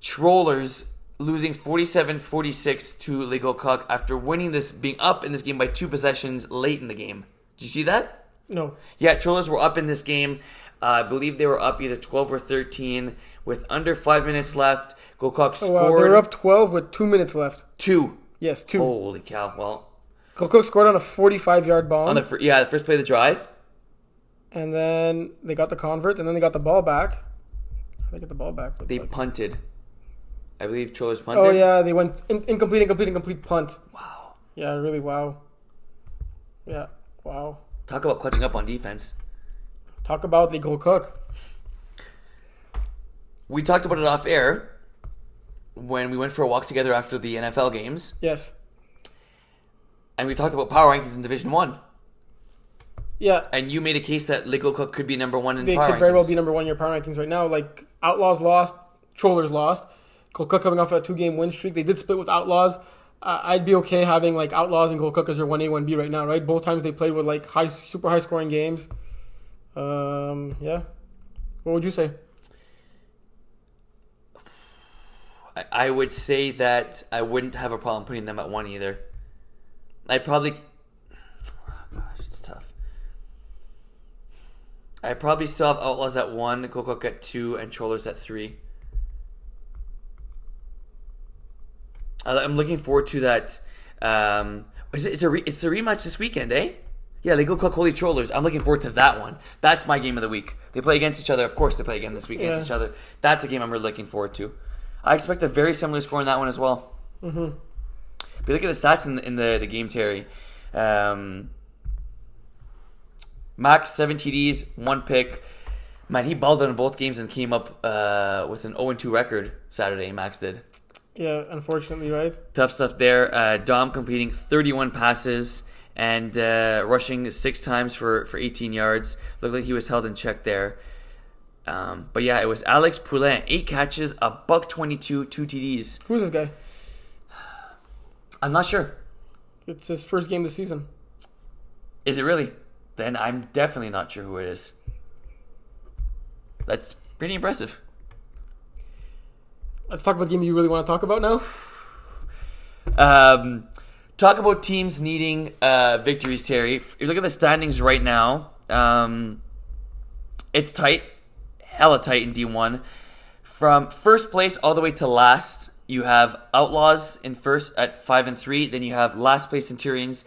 Trollers losing 47-46 to Lego Cock after being up in this game by 2 possessions late in the game. Did you see that? No. Yeah, Trollers were up in this game. I believe they were up either 12 or 13 with under 5 minutes left. Gokok scored. Oh, wow. They were up 12 with 2 minutes left. 2. Yes, 2. Holy cow. Well. Gokok scored on a 45-yard bomb. On the first play of the drive. And then they got the convert, and then they got the ball back. They got the ball back. They punted. I believe Trollers punted. Oh, yeah. They went incomplete punt. Wow. Yeah, really wow. Yeah, wow. Talk about clutching up on defense. Talk about the Gokok. We talked about it off air when we went for a walk together after the NFL games. Yes. And we talked about power rankings in Division 1. Yeah. And you made a case that Lego Cook could be number 1 in they power rankings. They could very well be number 1 in your power rankings right now. Like, Outlaws lost, Trollers lost. Gokok coming off a 2-game win streak. They did split with Outlaws. I'd be okay having like Outlaws and Gokok as your 1A, 1B right now, right? Both times they played with like super high scoring games. Yeah. What would you say? I would say that I wouldn't have a problem putting them at 1 either. I'd probably... Oh gosh, it's tough. I probably still have Outlaws at 1, Gokok at 2, and Trollers at 3. I'm looking forward to that. It's a rematch this weekend, eh? Yeah, Lego Cook Holy Trollers. I'm looking forward to that one. That's my game of the week. They play against each other. Of course, they play again this week against each other. That's a game I'm really looking forward to. I expect a very similar score in that one as well. Mm-hmm. But look at the stats in the game, Terry. Max, 7 TDs, 1 pick. Man, he balled out in both games and came up with an 0-2 record Saturday, Max did. Yeah, unfortunately, right? Tough stuff there. Dom completing 31 passes and rushing 6 times for 18 yards. Looked like he was held in check there. But yeah, it was Alex Poulin, 8 catches, $122, 2 TDs. Who's this guy? I'm not sure. It's his first game this season. Is it really? Then I'm definitely not sure who it is. That's pretty impressive. Let's talk about the game you really want to talk about now. Talk about teams needing victories, Terry. If you look at the standings right now, it's tight. Hella tight in D1. From first place all the way to last, you have Outlaws in first at 5-3. Then you have last place Centurions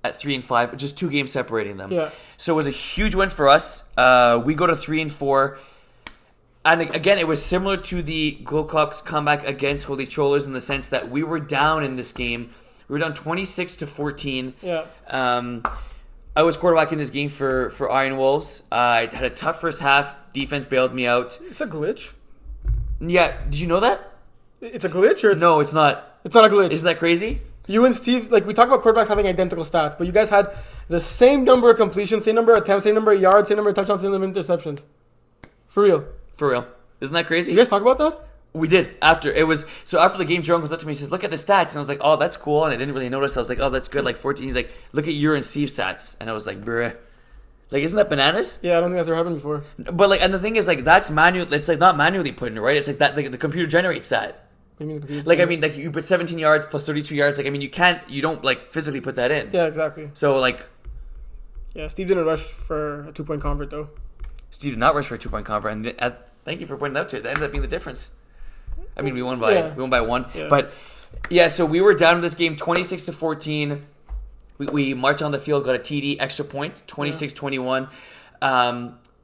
at 3-5, just 2 games separating them. Yeah. So it was a huge win for us. We go to 3-4. And again, it was similar to the Glowcocks comeback against Holy Trollers in the sense that we were down in this game. We were down 26-14. Yeah. I was quarterback in this game for Iron Wolves. I had a tough first half. Defense bailed me out. It's a glitch. Yeah, did you know that? It's a glitch, or No, it's not. It's not a glitch. Isn't that crazy? You and Steve, like we talk about quarterbacks having identical stats, but you guys had the same number of completions, same number of attempts, same number of yards, same number of touchdowns, same number of interceptions. For real. For real. Isn't that crazy? Did you guys talk about that? We did. After the game, Jerome comes up to me and says, look at the stats. And I was like, oh, that's cool. And I didn't really notice. I was like, oh, that's good. Like 14. He's like, look at your and Steve's stats. And I was like, bruh. Like, isn't that bananas? Yeah, I don't think that's ever happened before. But like, and the thing is, like, that's manual. It's like not manually put in, right? It's like that. Like, the computer generates that. What do you mean the computer? Like, I mean, like you put 17 yards plus 32 yards. Like, I mean, you don't like physically put that in. Yeah, exactly. So like, Yeah, Steve didn't rush for a 2-point convert, though. Steve did not rush for a 2-point convert, and thank you for pointing that out to it. That ended up being the difference. I mean, we won by one. Yeah. But, yeah, so we were down in this game 26-14. We marched on the field, got a TD, extra point, 26-21.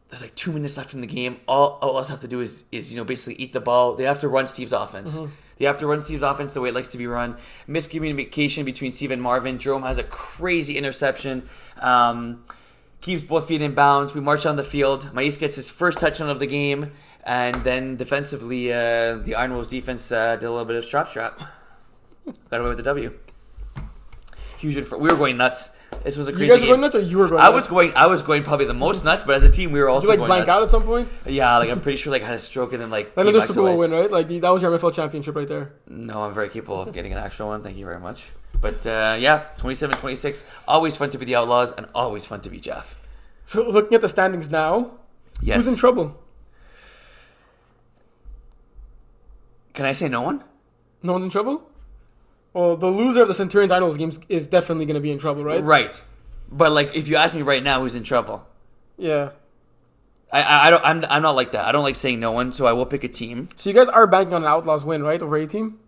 There's like 2 minutes left in the game. All us have to do is basically eat the ball. They have to run Steve's offense. Mm-hmm. They have to run Steve's offense the way it likes to be run. Miscommunication between Steve and Marvin. Jerome has a crazy interception. Keeps both feet in bounds. We march on the field. Mais gets his first touchdown of the game. And then defensively, the Iron Wolves defense did a little bit of strap. Got away with the W. Huge. We were going nuts. This was a crazy game. You guys were going nuts, or you were going nuts? I was going probably the most nuts, but as a team, we were also going nuts. Did you blank out at some point? Yeah, I'm pretty sure I had a stroke and then Another Super Bowl win, right? That was your MFL championship right there. No, I'm very capable of getting an actual one. Thank you very much. But 27-26. Always fun to be the Outlaws and always fun to be Jeff. So looking at the standings now, yes. Who's in trouble? Can I say no one? No one's in trouble? Well, the loser of the Centurions Iron Wolves games is definitely going to be in trouble, right? Right. But if you ask me right now, who's in trouble? Yeah. I'm not like that. I don't like saying no one, so I will pick a team. So you guys are banking on an Outlaws win, right, over A-Team?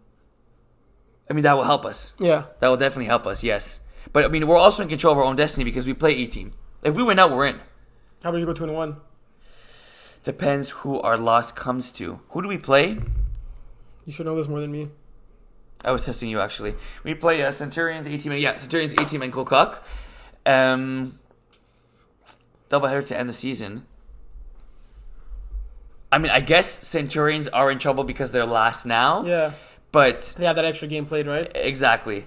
I mean, that will help us. Yeah. That will definitely help us, yes. But I mean, we're also in control of our own destiny because we play A-Team. If we win out, we're in. How about you go 2-1? Depends who our loss comes to. Who do we play? You should know this more than me. I was testing you, actually. We play Centurions, A-Team, Centurions, A-Team, and Kilcock. Doubleheader to end the season. I mean, I guess Centurions are in trouble because they're last now. Yeah. But they had that extra game played, right? Exactly.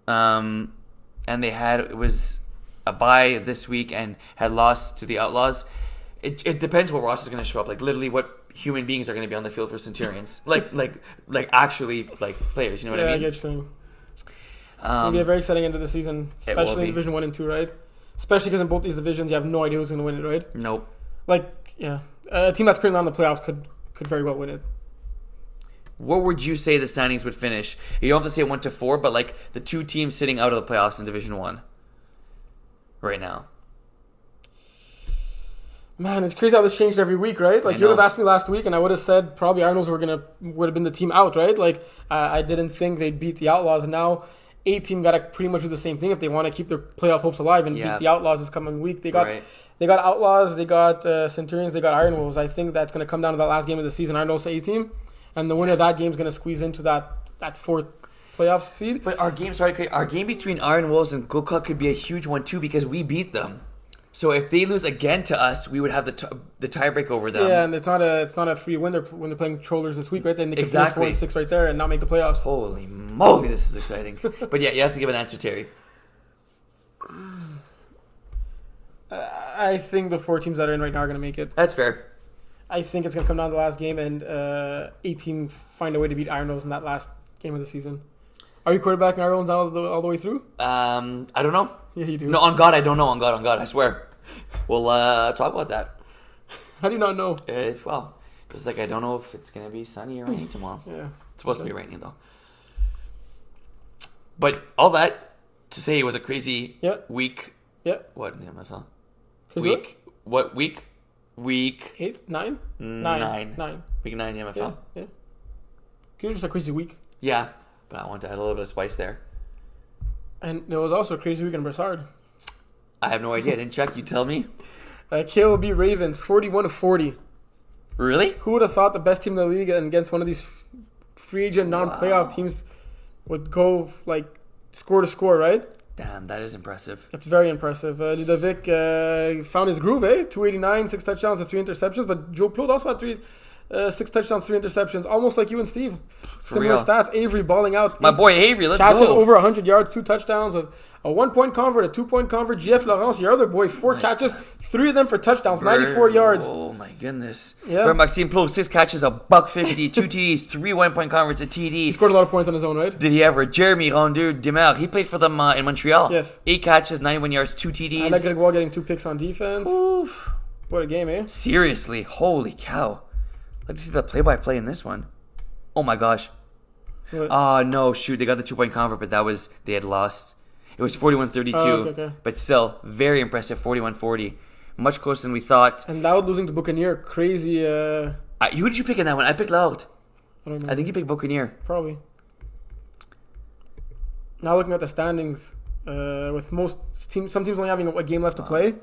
And it was a bye this week and had lost to the Outlaws. It depends what roster is going to show up. Literally what human beings are going to be on the field for Centurions. Actually players, you know what I mean? Yeah, I get you saying. It's going to be a very exciting end of the season, especially Division 1 and 2, right? Especially because in both these divisions, you have no idea who's going to win it, right? Nope. A team that's currently on the playoffs could very well win it. Where would you say the standings would finish? You don't have to say 1 to 4, but the two teams sitting out of the playoffs in Division 1 right now. Man, it's crazy how this changed every week, right? You would have asked me last week, and I would have said probably Arnold's would have been the team out, right? I didn't think they'd beat the Outlaws, and now A-Team got to pretty much do the same thing if they want to keep their playoff hopes alive and beat the Outlaws this coming week. They got Outlaws, they got Centurions, they got Iron Wolves. I think that's going to come down to that last game of the season. Iron Wolves A-Team, and the winner of that game is going to squeeze into that fourth playoff seed. But our game between Iron Wolves and Kilcock could be a huge one too because we beat them. So if they lose again to us, we would have the tiebreak over them. Yeah, and it's not a free win. When they're playing Trollers this week, right? Then they can finish 4-6 right there and not make the playoffs. Holy moly, this is exciting! But yeah, you have to give an answer, Terry. I think the 4 teams that are in right now are going to make it. That's fair. I think it's going to come down to the last game and A-Team find a way to beat Iron Wolves in that last game of the season. Are you quarterbacking Iron Wolves all the way through? I don't know. Yeah, you do. No, on God, I don't know. On God, I swear. We'll talk about that. How do you not know? Just I don't know if it's going to be sunny or raining tomorrow. Yeah. It's supposed to be raining, though. But all that to say it was a crazy week. Yeah. What in the MFL? Crazy week? What week? Week 8? 9? 9. Week 9 in the MFL. Yeah. It was just a crazy week. Yeah, but I want to add a little bit of spice there. And there was also a crazy week in Brossard. I have no idea. I didn't check. You tell me. KOB Ravens, 41-40. Really? Who would have thought the best team in the league and against one of these free agent non-playoff teams would go score to score, right? Damn, that is impressive. That's very impressive. Ludovic found his groove, 289, 6 touchdowns and 3 interceptions. But Joe Plot also had 6 touchdowns, 3 interceptions, almost like you and Steve. Similar stats. Avery balling out. My boy Avery, let's catches go. over 100 yards, 2 touchdowns, a 1-point convert, a 2-point convert. Jeff Laurence, your other boy, 4 catches, 3 of them for touchdowns, 94 yards. Oh my goodness. Yeah. Maxime Plot, 6 catches, $150, 2 TDs, 3 1-point converts, a TD. He scored a lot of points on his own, right? Did he ever? Jeremy Rondeau Demar, he played for them in Montreal. Yes. 8 catches, 91 yards, 2 TDs. And Gregoire getting 2 picks on defense. Oof. What a game, Seriously, holy cow. Let's see the play-by-play in this one. Oh my gosh. No, shoot, they got the 2-point convert, but they had lost. It was 41-32. Okay. But still, very impressive, 41-40. Much closer than we thought. And Loud losing to Buccaneer, crazy. Who did you pick in that one? I picked Loud. I don't know. I think you picked Buccaneer. Probably. Now looking at the standings, with some teams only having a game left to play.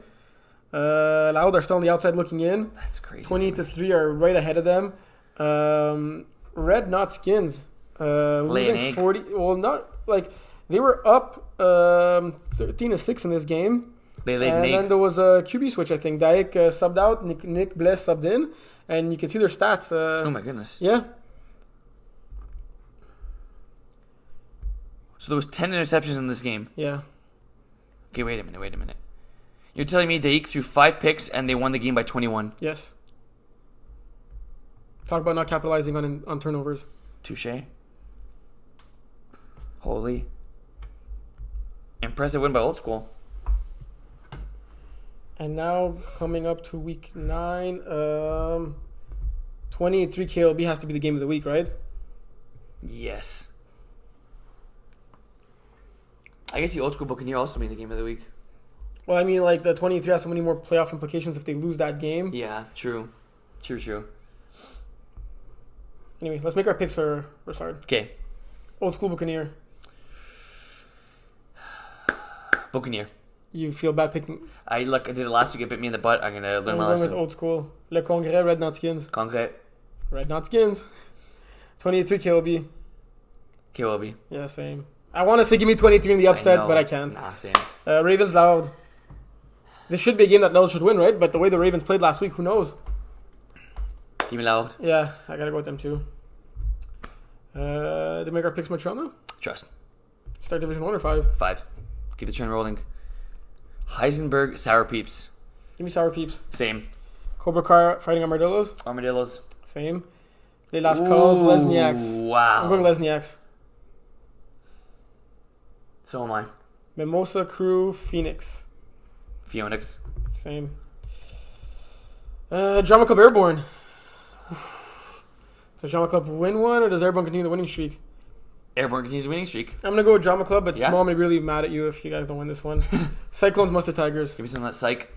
Loud are still on the outside looking in. That's crazy. 28-3 are right ahead of them. Red Not Skins losing 40. Well, not like they were up 13-6 in this game. They laid and an egg. then there was a QB switch. I think Dijk subbed out. Nick Bless subbed in, and you can see their stats. Oh my goodness. Yeah. So there was 10 interceptions in this game. Yeah. Okay, wait a minute. You're telling me Dijk threw 5 picks and they won the game by 21? Yes. Talk about not capitalizing on turnovers. Touche. Holy. Impressive win by Old School. And now coming up to week 9, 28-3 KLB has to be the game of the week, right? Yes. I guess the Old School Buccaneer also being the game of the week. Well, I mean, like the 23 has so many more playoff implications if they lose that game. Yeah, true. Anyway, let's make our picks for Brossard. Okay. Old School Buccaneer. Buccaneer. You feel bad picking? I did it last week. It bit me in the butt. I'm going to learn I'm my going with lesson. Old School. Le Congrès, Red Not Skins. Concrete. Red Not Skins. 28-3 KLB. KLB. Yeah, same. I want to say give me 23 in the upset, but I can't. Nah, same. Ravens Loud. This should be a game that Loud should win, right? But the way the Ravens played last week, who knows? Give me Loud. Yeah, I gotta go with them too. To make our picks Montreal now? Trust. Start Division 1 or 5? 5. Keep the trend rolling. Heisenberg Sour Peeps. Give me Sour Peeps. Same. Cobra Car fighting Armadillos. Armadillos. Same. Les Last Calls, Lesniaks. Wow. I'm going Lesniaks. So am I. Mimosa Crew, Phoenix. Phoenix. Same. Drama Club Airborne. Does Drama Club win one, or does Airborne continue the winning streak? Airborne continues the winning streak. I'm going to go with Drama Club, but Yeah. Small may be really mad at you if you guys don't win this one. Cyclones, Mustard Tigers. Give me some of that psych.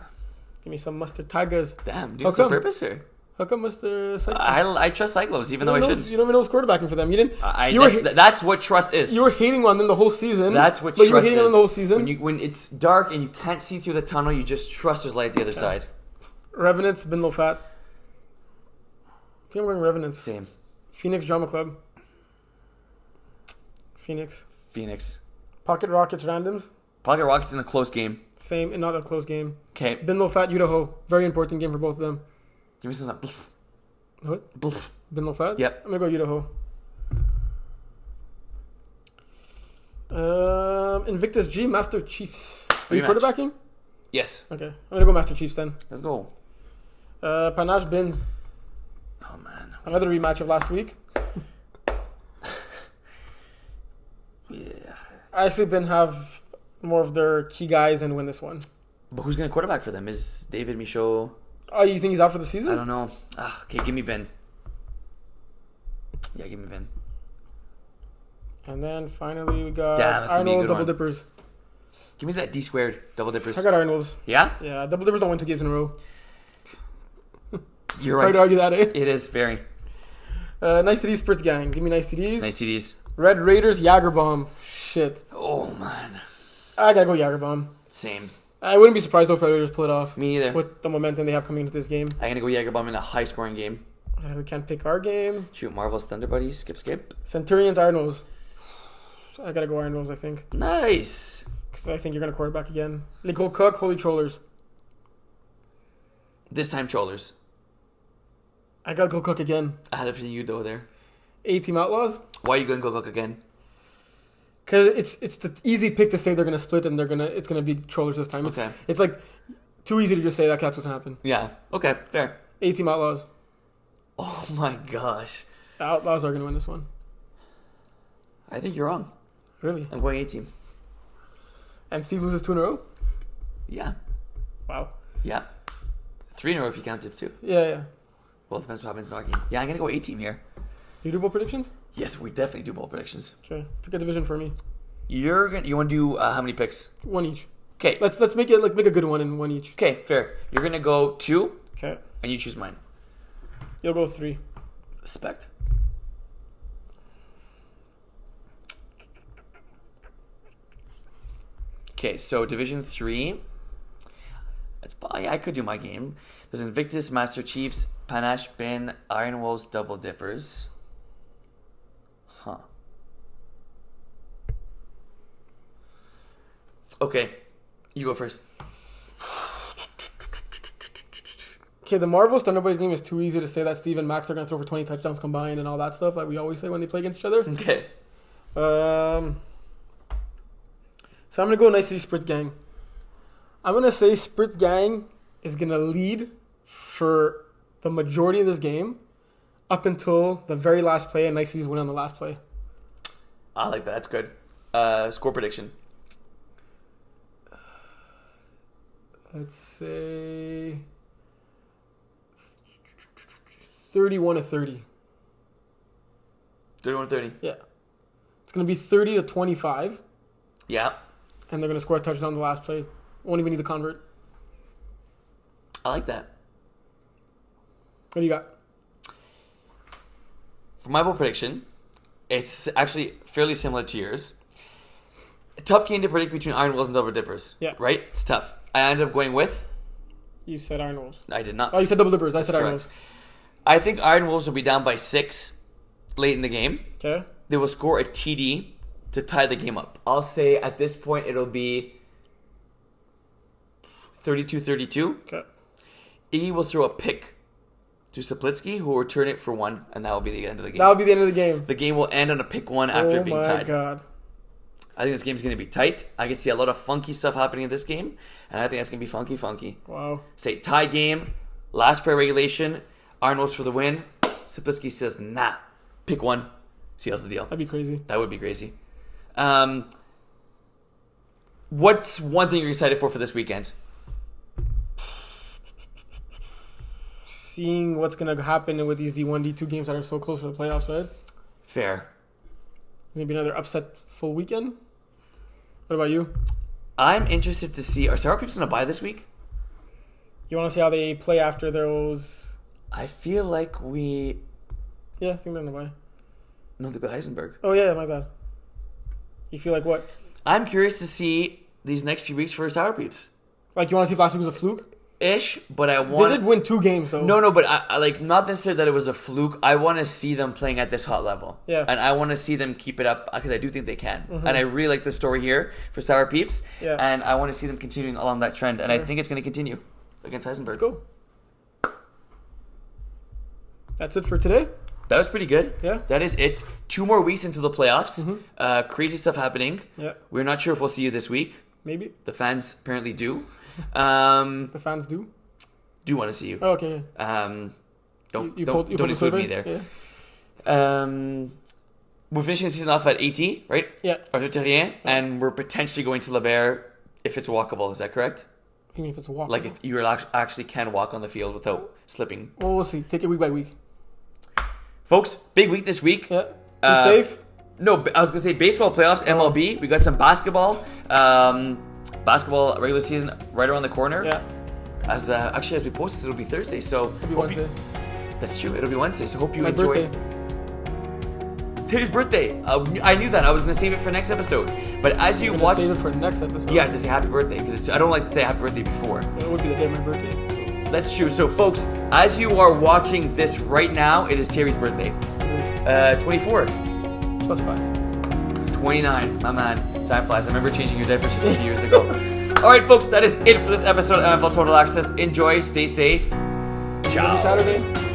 Give me some Mustard Tigers. Damn, dude, How it's on come? purpose or? How come Mustard Cyclones? I trust Cyclones, even though I shouldn't. You don't even know who's quarterbacking for them. You didn't. That's what trust is. You were hating on them the whole season. That's what but trust you were hating is. on them the whole season. When it's dark and you can't see through the tunnel, you just trust there's light at the other side. Revenants, Bin Low Fat. I think I'm going Revenants. Same. Phoenix Drama Club. Phoenix. Pocket Rockets Randoms. Pocket Rockets in a close game. Same, and not a close game. Okay. Bin Low Fat, Idaho. Very important game for both of them. Give me some of that. Bluff. What? Bluff. Bin Low Fat? Yep. I'm going to go Idaho. Invictus G, Master Chiefs. Are you Rematch. quarterbacking? Yes. Okay. I'm going to go Master Chiefs then. Let's go. Panache Bin. Oh, man. Another rematch of last week. Yeah. I actually Bin have more of their key guys and win this one. But who's going to quarterback for them? Is David Michaud? Oh, you think he's out for the season? I don't know. Okay, give me Ben. Yeah, give me Ben. And then finally we got Damn, that's gonna be a Arnold's good Double one. Dippers. Give me that D squared double dippers. I got Arnold's. Yeah? Yeah, Double Dippers don't win 2 games in a row. You're Hard right. to argue that, eh? It is very. Nice CDs, Spritz Gang. Give me nice CDs. Nice CDs. Red Raiders, Jagerbomb. Shit. Oh, man. I gotta go Jagerbomb. Same. I wouldn't be surprised though if Red Raiders pull it off. Me either. With the momentum they have coming into this game. I'm going to go Jagerbomb in a high scoring game. We can't pick our game. Shoot, Marvel's Thunder Buddies. Skip. Centurions, Arnolds. I gotta go Arnolds, I think. Nice. Because I think you're gonna quarterback again. Nicole Cook, Holy Trollers. This time, Trollers. I gotta go Cook again. I had it for you, though, there. A-Team Outlaws. Why are you going to go Cook again? Because it's the easy pick to say they're gonna split and it's gonna be Trollers this time. Okay. It's like too easy to just say that's what's gonna happen. Yeah. Okay, fair. A-Team Outlaws. Oh, my gosh. The Outlaws are gonna win this one. I think you're wrong. Really? I'm going A-Team. And Steve loses 2 in a row? Yeah. Wow. Yeah. 3 in a row if you count it, too. Yeah. Well, it depends what happens in our game. Yeah, I'm going to go A-Team here. You do bowl predictions? Yes, we definitely do ball predictions. Okay. Pick a division for me. You want to do how many picks? One each. Okay. Let's make it make a good one in one each. Okay, fair. You're gonna go 2. Okay. And you choose mine. You'll go 3. Respect. Okay, so Division 3. I could do my game. There's Invictus, Master Chiefs, Panache Bin, Iron Wolves, Double Dippers. Huh. Okay, you go first. Okay, the Marvelous Thunderboys game is too easy to say that Steve and Max are going to throw for 20 touchdowns combined and all that stuff like we always say when they play against each other. Okay. So I'm going to go Nice City Spritz Gang. I'm going to say Spritz Gang is going to lead for the majority of this game up until the very last play, and Nice City's win on the last play. I like that. That's good. Score prediction. Let's say 31-30. 31-30. Yeah. It's going to be 30-25. Yeah. And they're going to score a touchdown on the last play. Won't even need the convert. I like that. What do you got? For my bold prediction, it's actually fairly similar to yours. A tough game to predict between Iron Wolves and Double Dippers. Yeah. Right? It's tough. I ended up going with... You said Iron Wolves. I did not. Oh, you said Double Dippers. I said Iron Wolves. I think Iron Wolves will be down by 6 late in the game. Okay. They will score a TD to tie the game up. I'll say at this point it'll be 32-32. Okay. Iggy will throw a pick to Saplitsky, who will return it for 1, and that will be the end of the game. That will be the end of the game. The game will end on a pick 1 after being tied. Oh my god. I think this game's going to be tight. I can see a lot of funky stuff happening in this game, and I think that's going to be funky. Wow. Say tie game, last play regulation, Iron Wolves for the win. Saplitsky says, nah, pick 1. Seals the deal. That'd be crazy. That would be crazy. What's one thing you're excited for this weekend? Seeing what's going to happen with these D1, D2 games that are so close to the playoffs, right? Fair. Maybe another upset full weekend. What about you? I'm interested to see, are Sour Peeps going to buy this week? You want to see how they play after those... I feel like we... Yeah, I think they're going to buy. No, they play Heisenberg. Oh, yeah, my bad. You feel like what? I'm curious to see these next few weeks for Sour Peeps. Like, you want to see if last week was a fluke? Ish, but I want... They did win 2 games, though. No, but I like, not necessarily that it was a fluke. I want to see them playing at this hot level. Yeah. And I want to see them keep it up, because I do think they can. Mm-hmm. And I really like the story here for Sour Peeps. Yeah. And I want to see them continuing along that trend. And I think it's going to continue against Heisenberg. Let's go. That's it for today. That was pretty good. Yeah. That is it. 2 more weeks into the playoffs. Mm-hmm. Crazy stuff happening. Yeah. We're not sure if we'll see you this week. Maybe. The fans apparently do. The fans do? Do want to see you. Oh, okay. Don't pulled include the me there. Yeah. We're finishing the season off at 80, right? Yeah. Arthur Terrien, and we're potentially going to Lebert if it's walkable. Is that correct? Even if it's a walk. Like if you actually can walk on the field without slipping. Well, we'll see. Take it week by week. Folks, big week this week. Yeah. Be safe. No, I was going to say baseball playoffs, MLB. We got some basketball. Basketball regular season right around the corner. Yeah. As we post this, it'll be Thursday. So It'll be Wednesday. That's true. It'll be Wednesday. So hope you My enjoy. birthday. Today's birthday. I knew that. I was going to save it for next episode. But as you watch, Save it for next episode. yeah, to say happy birthday because I don't like to say happy birthday before. It would be the day of my birthday. That's true. So folks, as you are watching this right now, it is Terry's birthday. 24. Plus 5. 29. My man. Time flies. I remember changing your diapers just a few years ago. All right, folks, that is it for this episode of MFL Total Access. Enjoy, stay safe. Ciao. Every Saturday.